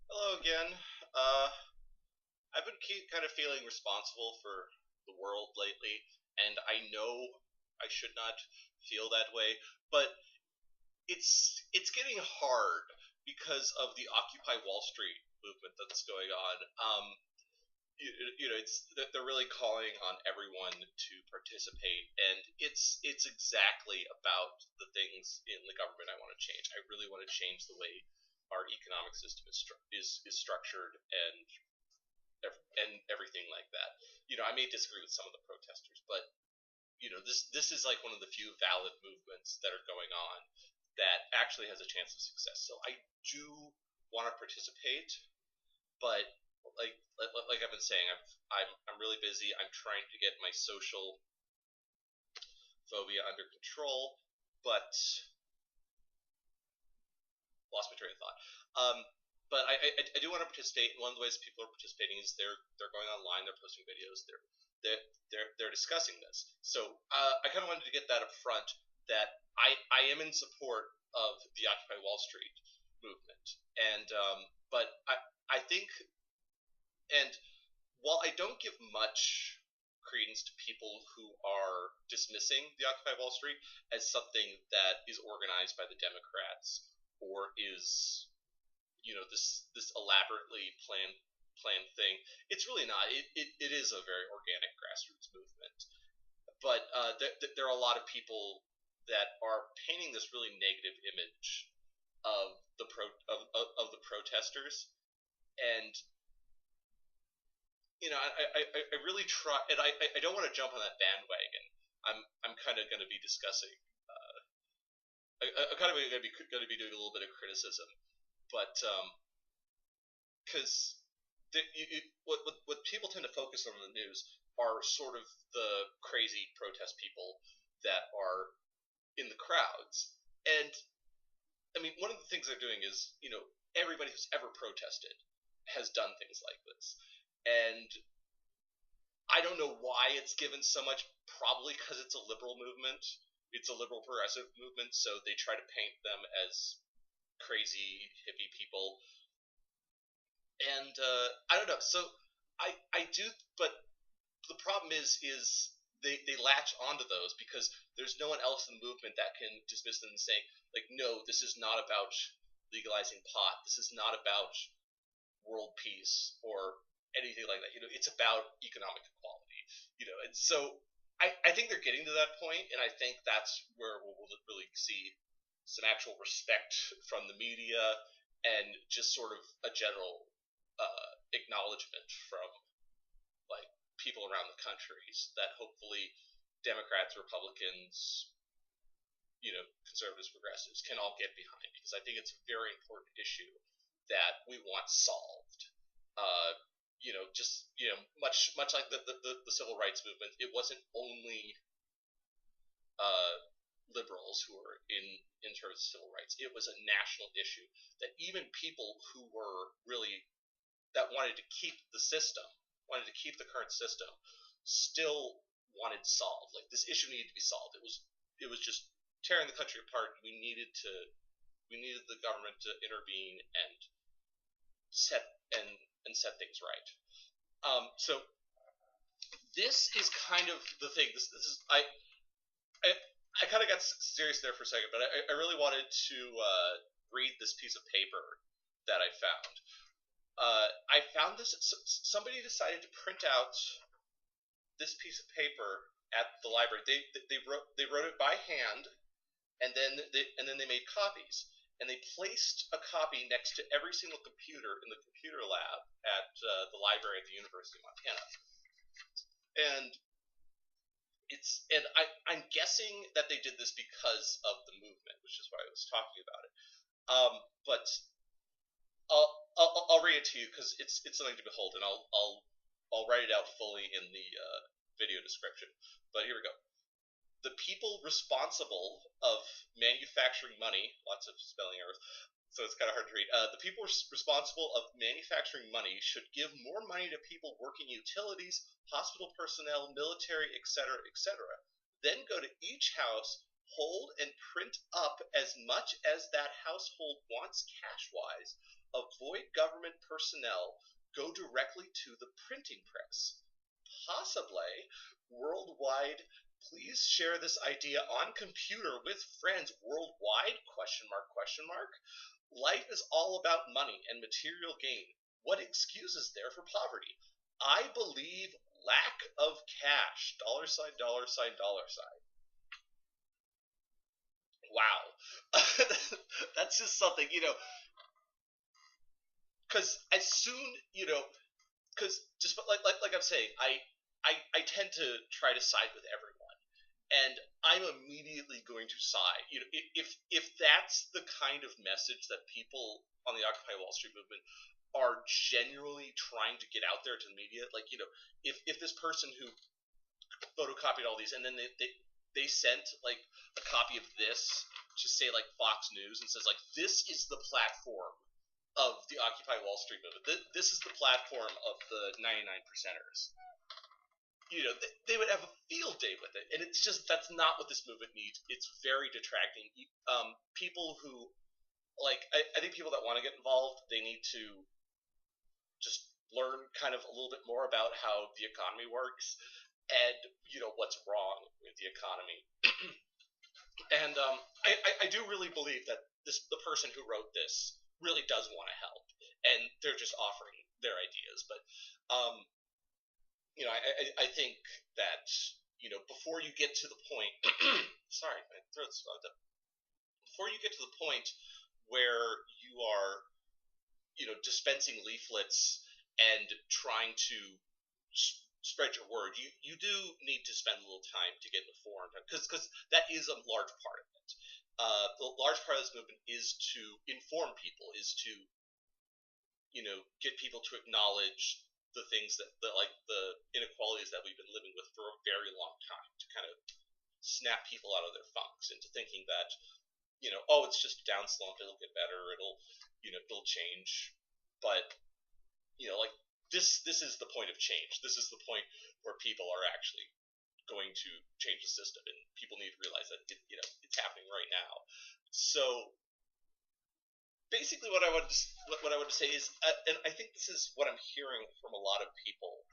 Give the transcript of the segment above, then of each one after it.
Hello again. Uh, I've been kind of feeling responsible for the world lately, and I know I should not feel that way, but it's getting hard because of the Occupy Wall Street movement that's going on. They're really calling on everyone to participate, and it's exactly about the things in the government I want to change. I really want to change the way our economic system is structured and everything like that. I may disagree with some of the protesters, but this is like one of the few valid movements that are going on that actually has a chance of success. So I do want to participate, but like I've been saying, I'm really busy. I'm trying to get my social phobia under control, but lost my train of thought. Um, but I do want to participate. One of the ways people are participating is they're going online, they're posting videos, they're discussing this. So I kind of wanted to get that up front that I am in support of the Occupy Wall Street movement, and but I think, and while I don't give much credence to people who are dismissing the Occupy Wall Street as something that is organized by the Democrats or is this elaborately planned thing. It's really not. It is a very organic grassroots movement, but there are a lot of people that are painting this really negative image of of the protesters, and I really try, and I don't want to jump on that bandwagon. I'm kind of going to be discussing. I'm kind of going to be doing a little bit of criticism, but because what people tend to focus on in the news are sort of the crazy protest people that are in the crowds, and I mean one of the things they're doing is everybody who's ever protested has done things like this, and I don't know why it's given so much. Probably because it's a liberal movement. It's a liberal progressive movement, so they try to paint them as crazy hippie people. And I don't know. So I do, but the problem is they latch onto those because there's no one else in the movement that can dismiss them and say like, no, this is not about legalizing pot. This is not about world peace or anything like that. It's about economic equality. And so I think they're getting to that point, and I think that's where we'll really see some actual respect from the media and just sort of a general acknowledgement from like people around the countries that hopefully Democrats, Republicans, conservatives, progressives can all get behind because I think it's a very important issue that we want solved. Uh, much like the civil rights movement, it wasn't only uh, liberals who were in terms of civil rights. It was a national issue that even people who were really that wanted to keep the system, wanted to keep the current system, still wanted solved. Like this issue needed to be solved. It was just tearing the country apart. We needed the government to intervene and set and set things right. So this is kind of the thing. This is I I kind of got serious there for a second, but I really wanted to read this piece of paper that I found. I found this. Somebody decided to print out this piece of paper at the library. They wrote it by hand, and then they made copies, and they placed a copy next to every single computer in the computer lab at the library at the University of Montana. And I'm guessing that they did this because of the movement, which is why I was talking about it. But I'll read it to you because it's something to behold, and I'll write it out fully in the video description. But here we go. The people responsible of manufacturing money, lots of spelling errors, so it's kind of hard to read. The people responsible of manufacturing money should give more money to people working utilities, hospital personnel, military, etc., etc. Then go to each house, hold and print up as much as that household wants cash-wise of avoid government personnel go directly to the printing press. Possibly worldwide. Please share this idea on computer with friends worldwide? Question mark, question mark. Life is all about money and material gain. What excuse is there for poverty? I believe lack of cash. Dollar sign, dollar sign, dollar sign. Wow. That's just something, because as soon, because just like I'm saying, I tend to try to side with everyone, and I'm immediately going to side. If that's the kind of message that people on the Occupy Wall Street movement are genuinely trying to get out there to the media, if this person who photocopied all these and then they sent like a copy of this to say like Fox News and says like this is the platform of the Occupy Wall Street movement. This is the platform of the 99 percenters. They would have a field day with it, and it's just that's not what this movement needs. It's very detracting. People who I think people that want to get involved, they need to just learn kind of a little bit more about how the economy works and what's wrong with the economy. And I do really believe that the person who wrote this really does want to help, and they're just offering their ideas. But I think that before you get to the point, sorry, my throat's clogged up. Before you get to the point where you are dispensing leaflets and trying to spread your word, you do need to spend a little time to get informed, because that is a large part of it. The large part of this movement is to inform people, is to get people to acknowledge the things that like the inequalities that we've been living with for a very long time, to kind of snap people out of their funks into thinking that oh, it's just a down slump, it'll get better, it'll change. But like this is the point of change. This is the point where people are actually going to change the system, and people need to realize that it's happening right now. So basically, what I want to say is, and I think this is what I'm hearing from a lot of people.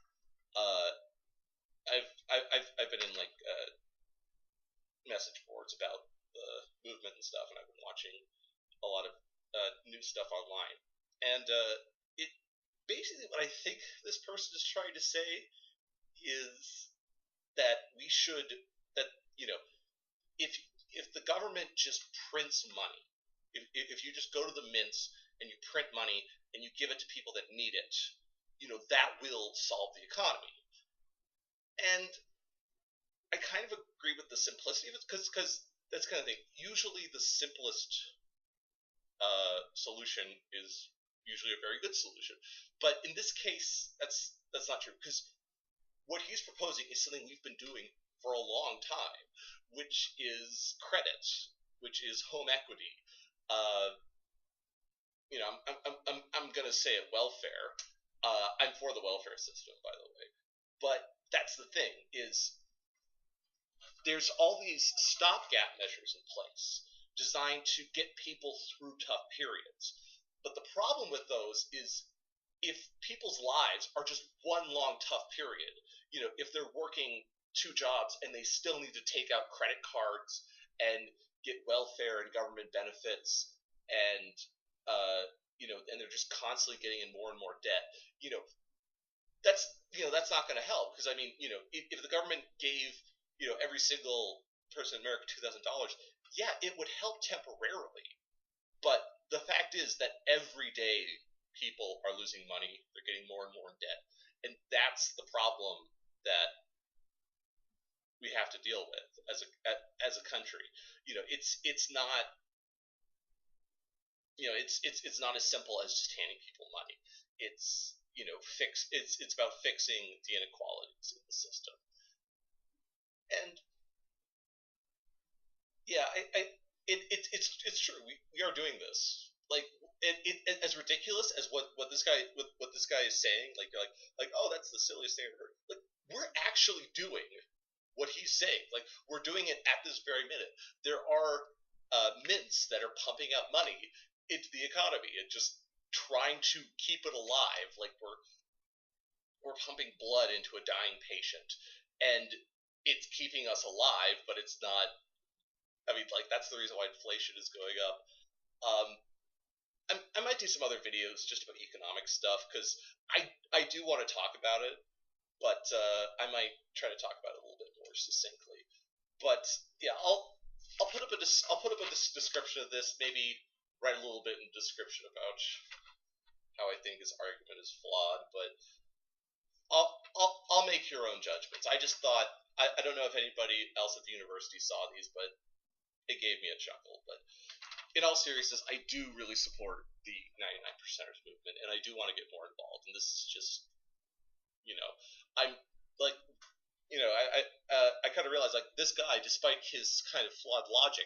I've been in message boards about the movement and stuff, and I've been watching a lot of new stuff online, and it basically what I think this person is trying to say is that we should if the government just prints money, if you just go to the mints and you print money and you give it to people that need it, that will solve the economy. And I kind of agree with the simplicity of it, because that's kind of thing. Usually the simplest solution is usually a very good solution. But in this case, that's not true, because what he's proposing is something we've been doing for a long time, which is credit, which is home equity. I'm gonna say it, welfare. I'm for the welfare system, by the way. But that's the thing, is there's all these stopgap measures in place designed to get people through tough periods. But the problem with those is if people's lives are just one long tough period, if they're working 2 jobs and they still need to take out credit cards and get welfare and government benefits, and and they're just constantly getting in more and more debt, that's not going to help. Because if the government gave every single person in America $2,000, yeah, it would help temporarily. But the fact is that every day people are losing money, they're getting more and more in debt, and that's the problem that we have to deal with as a country. It's not it's not as simple as just handing people money. It's it's about fixing the inequalities in the system. And yeah, it's true. We are doing this. As ridiculous as what this guy is saying, like oh, that's the silliest thing I've heard. Like, we're actually doing what he's saying. Like, we're doing it at this very minute. There are mints that are pumping out money into the economy and just trying to keep it alive. Like we're pumping blood into a dying patient, and it's keeping us alive, but it's not. I mean, like that's the reason why inflation is going up. Um, I might do some other videos just about economic stuff because I do want to talk about it, but I might try to talk about it a little bit more succinctly. But yeah, I'll put up I'll put up a description of this. Maybe write a little bit in description about how I think his argument is flawed. But I'll make your own judgments. I just thought I don't know if anybody else at the university saw these, but it gave me a chuckle. But in all seriousness, I do really support the 99%ers movement, and I do want to get more involved. And this is just, I'm like, I kind of realized like this guy, despite his kind of flawed logic,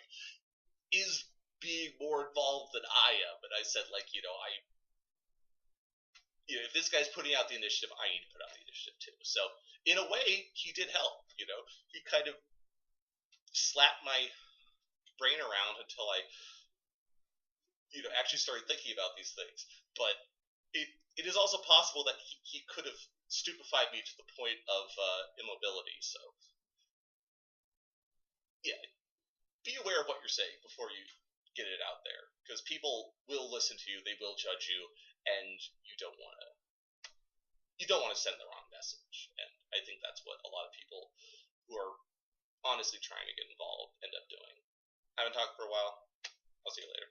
is being more involved than I am. And I said like, if this guy's putting out the initiative, I need to put out the initiative too. So in a way, he did help. He kind of slapped my brain around until I actually started thinking about these things. But it is also possible that he could have stupefied me to the point of immobility. So yeah, be aware of what you're saying before you get it out there, because people will listen to you, they will judge you, and you don't want to send the wrong message. And I think that's what a lot of people who are honestly trying to get involved end up doing. I haven't talked for a while. I'll see you later.